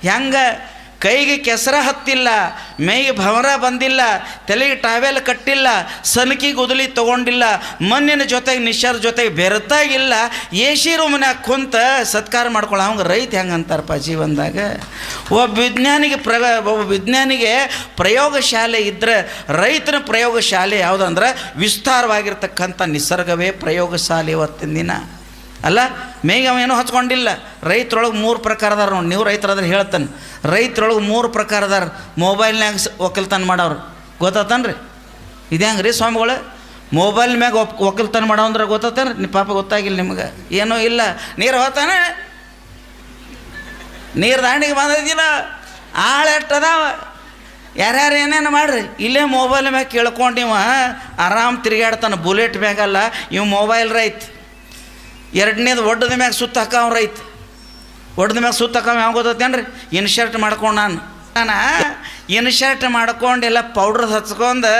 ಹೆಂಗೆ ಕೈಗೆ ಕೆಸರ ಹತ್ತಿಲ್ಲ, ಮೈಗೆ ಭವರ ಬಂದಿಲ್ಲ, ತಲೆಗೆ ಟಾವೆಲ್ ಕಟ್ಟಿಲ್ಲ, ಸನಕಿ ಗುದಲಿ ತೊಗೊಂಡಿಲ್ಲ, ಮಣ್ಣಿನ ಜೊತೆಗೆ ನಿಶಾರ ಜೊತೆಗೆ ಬೆರೆತಾಗಿಲ್ಲ, ಎ ಸಿ ರೂಮ್ನಾಗ ಕುಂತ ಸತ್ಕಾರ ಮಾಡ್ಕೊಳ್ಳೋ ಅವಂಗೆ ರೈತ ಹೆಂಗೆ ಅಂತಾರಪ್ಪ ಜೀವನದಾಗ. ಒಬ್ಬ ವಿಜ್ಞಾನಿಗೆ ಪ್ರಯೋಗಶಾಲೆ ಇದ್ದರೆ ರೈತನ ಪ್ರಯೋಗಶಾಲೆ ಯಾವುದಂದ್ರೆ ವಿಸ್ತಾರವಾಗಿರ್ತಕ್ಕಂಥ ನಿಸರ್ಗವೇ ಪ್ರಯೋಗಶಾಲೆ ಇವತ್ತಿನ ದಿನ ಅಲ್ಲ. ಮೇಗೆ ಅವೇನೂ ಹಚ್ಕೊಂಡಿಲ್ಲ. ರೈತರೊಳಗೆ 3 ಪ್ರಕಾರ ಅದಾರ ನೋಡಿ. ನೀವು ರೈತರಾದ್ರೆ ಹೇಳ್ತಾನೆ, ರೈತರೊಳಗೆ 3 ಪ್ರಕಾರ ಅದಾರ. ಮೊಬೈಲ್ನಾಗ ಒಕ್ಕಲ್ತನ ಮಾಡೋರು ಗೊತ್ತಾತನ್ರಿ. ಇದು ಹೆಂಗೆ ರೀ ಸ್ವಾಮಿಗಳು? ಮೊಬೈಲ್ ಮ್ಯಾಗ ಒಕ್ಕಲ್ತನ ಮಾಡೋ ಅಂದ್ರೆ ಗೊತ್ತಾತೇನ್ರಿ? ನಿಮ್ಮ ಪಾಪ ಗೊತ್ತಾಗಿಲ್ಲ ನಿಮ್ಗೆ, ಏನೂ ಇಲ್ಲ. ನೀರು ಹೋತಾನೆ, ನೀರು ದಾಂಡಿಗೆ ಬಂದಿದ್ದಿಲ್ಲ, ಆಳೆಟ್ಟದಾವ. ಯಾರ್ಯಾರು ಏನೇನು ಮಾಡ್ರಿ, ಇಲ್ಲೇ ಮೊಬೈಲ್ ಮ್ಯಾಗ ಕೇಳ್ಕೊಂಡು ಇವ ಆರಾಮ್ ತಿರುಗಾಡ್ತಾನೆ. ಬುಲೆಟ್ ಮ್ಯಾಗಲ್ಲ, ಇವು ಮೊಬೈಲ್ ರೈತ. ಎರಡನೇದು ಒಡ್ಡದ ಮ್ಯಾಗ ಸುತ್ತ ಹಾಕವ ರೈತ. ಒಡ್ದ ಮ್ಯಾಗ ಸುತ್ತ ಹಾಕವ ಯಾವ ಗೊತ್ತೇನ್ರಿ? ಇನ್ಶರ್ಟ್ ಮಾಡ್ಕೊಂಡು ನಾನು ಇನ್ಶರ್ಟ್ ಮಾಡ್ಕೊಂಡು ಎಲ್ಲ ಪೌಡ್ರ್ ಹಚ್ಕೊಂಡು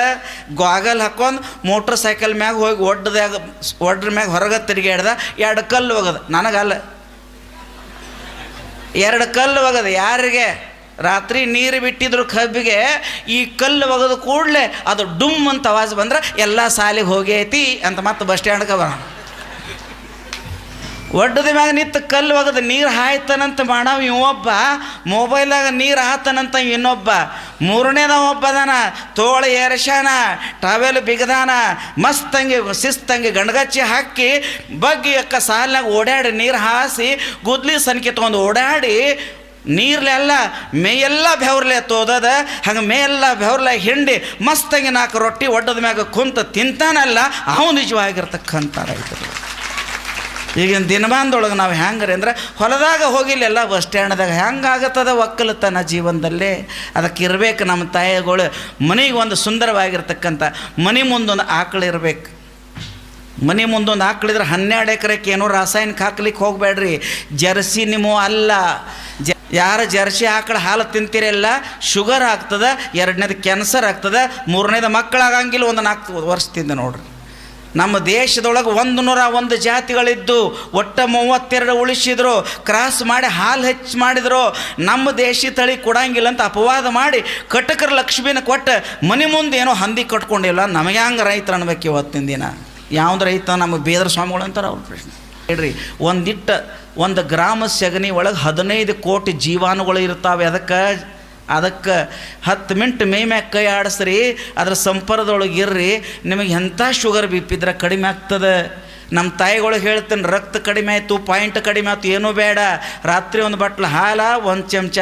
ಗಾಗಲ್ ಹಾಕ್ಕೊಂಡು ಮೋಟ್ರ್ ಸೈಕಲ್ ಮ್ಯಾಗ ಹೋಗಿ ಒಡ್ರ ಮ್ಯಾಗ ಹೊರಗೆ ತಿರುಗಾಡ್ದ. 2 ಕಲ್ಲು ಒಗದ. ನನಗಲ್ಲ, 2 ಕಲ್ಲು ಒಗದ. ಯಾರಿಗೆ? ರಾತ್ರಿ ನೀರು ಬಿಟ್ಟಿದ್ರು ಕಬ್ಬಿಗೆ. ಈ ಕಲ್ಲು ಒಗದ ಕೂಡಲೇ ಅದು ಡುಮ್ ಅಂತ ಆವಾಜ್ ಬಂದ್ರೆ ಎಲ್ಲ ಸಾಲಿಗೆ ಹೋಗೈತಿ ಅಂತ ಮತ್ತೆ ಬಸ್ ಸ್ಟ್ಯಾಂಡ್ಗೆ ಬರೋಣ. ಒಡ್ಡದ ಮ್ಯಾಗ ನಿಂತು ಕಲ್ಲು ಒಗದ ನೀರು ಹಾಯ್ತಾನಂತ ಮಾಡವ ಇವೊಬ್ಬ, ಮೊಬೈಲಾಗ ನೀರು ಹಾತಾನಂತ ಇನ್ನೊಬ್ಬ. 3ನೇದ ಒಬ್ಬ ಅದಾನ, ತೋಳ ಏರ್ಸ್ಯಾನ, ಟಾವೆಲ್ ಬಿಗದಾನ, ಮಸ್ತಂಗಿ ಶಿಸ್ತಂಗಿ ಗಂಡಗಚ್ಚಿ ಹಾಕಿ ಬಗ್ಗಿ ಅಕ್ಕ ಸಾಲಿನಾಗ ಓಡಾಡಿ ನೀರು ಹಾಸಿ ಗುದ್ಲಿ ಸನ್ಕಿ ತೊಗೊಂಡು ಓಡಾಡಿ ನೀರ್ಲೆಲ್ಲ ಮೇಯೆಲ್ಲ ಬೆವ್ರಲೆ ತೋದದ. ಹಂಗೆ ಮೇಯೆಲ್ಲ ಬೆವ್ರಲೆ ಹಿಂಡಿ ಮಸ್ತಂಗಿ 4 ರೊಟ್ಟಿ ಒಡ್ಡದ ಮ್ಯಾಗ ಕುಂತ ತಿಂತಾನಲ್ಲ, ಅವು ನಿಜವಾಗಿರ್ತಕ್ಕಂಥ ರೈತರು. ಈಗಿನ ದಿನಮಾನದೊಳಗೆ ನಾವು ಹೆಂಗ್ರಿ ಅಂದ್ರೆ ಹೊಲದಾಗ ಹೋಗಿಲ್ಲ, ಎಲ್ಲ ಬಸ್ ಸ್ಟ್ಯಾಂಡ್ದಾಗ ಹೆಂಗಾಗತ್ತದ ಒಕ್ಕಲತನ ಜೀವನದಲ್ಲಿ. ಅದಕ್ಕೆ ಇರಬೇಕು ನಮ್ಮ ತಾಯಿಗಳು ಮನೆಗೆ ಒಂದು ಸುಂದರವಾಗಿರ್ತಕ್ಕಂಥ ಮನೆ ಮುಂದೊಂದು ಆಕಳು ಇರಬೇಕು. ಮನೆ ಮುಂದೊಂದು ಆಕಳಿದ್ರೆ 12 ಎಕರೆಗೆ ಏನೋ ರಾಸಾಯನಿಕ ಹಾಕ್ಲಿಕ್ಕೆ ಹೋಗಬೇಡ್ರಿ. ಜರ್ಸಿ ನಿಮ್ಮೋ ಅಲ್ಲ. ಯಾರು ಜರ್ಸಿ ಆಕಳ ಹಾಲು ತಿಂತೀರಲ್ಲ ಶುಗರ್ ಆಗ್ತದೆ, 2ನೇದು ಕ್ಯಾನ್ಸರ್ ಆಗ್ತದೆ, 3ನೇದು ಮಕ್ಕಳಾಗಂಗಿಲ್ಲ. ಒಂದು 4 ವರ್ಷದಿಂದ ನೋಡ್ರಿ ನಮ್ಮ ದೇಶದೊಳಗೆ 101 ಜಾತಿಗಳಿದ್ದು ಒಟ್ಟು 32 ಉಳಿಸಿದ್ರು. ಕ್ರಾಸ್ ಮಾಡಿ ಹಾಲು ಹೆಚ್ಚು ಮಾಡಿದ್ರು. ನಮ್ಮ ದೇಶಿ ತಳಿ ಕೊಡಂಗಿಲ್ಲ ಅಂತ ಅಪವಾದ ಮಾಡಿ ಕಟಕರ ಲಕ್ಷ್ಮೀನ ಕೊಟ್ಟು ಮನೆ ಮುಂದೆ ಏನೋ ಹಂದಿ ಕಟ್ಕೊಂಡಿಲ್ಲ. ನಮಗೆ ಹಂಗೆ ರೈತರು ಅನ್ಬೇಕು ಇವತ್ತಿನ ದಿನ. ಯಾವ್ದು ರೈತ? ನಮಗೆ ಬೇದ್ರ ಸ್ವಾಮಿಗಳು ಅಂತಾರೆ ಅವ್ರ ಪ್ರಶ್ನೆ. ಹೇಳ್ರಿ, ಒಂದು ಗ್ರಾಮ ಸಗಣಿ ಒಳಗೆ 15 ಕೋಟಿ ಜೀವಾಣುಗಳು ಇರ್ತಾವೆ. ಅದಕ್ಕೆ 10 ಮಿನಿಟ್ ಮೈ ಮ್ಯಾಗ ಕೈ ಆಡಿಸ್ರಿ, ಅದ್ರ ಸಂಪರ್ಕದೊಳಗೆ ಇರ್ರಿ, ನಿಮಗೆ ಎಂಥ ಶುಗರ್ ಬಿ ಪಿ ಇದ್ರೆ ಕಡಿಮೆ ಆಗ್ತದೆ. ನಮ್ಮ ತಾಯಿಗಳಿಗೆ ಹೇಳ್ತೇನೆ, ರಕ್ತ ಕಡಿಮೆ ಆಯಿತು, ಪಾಯಿಂಟ್ ಕಡಿಮೆ ಆಯ್ತು, ಏನೂ ಬೇಡ, ರಾತ್ರಿ 1 ಬಟ್ಲು ಹಾಲು 1 ಚಮಚ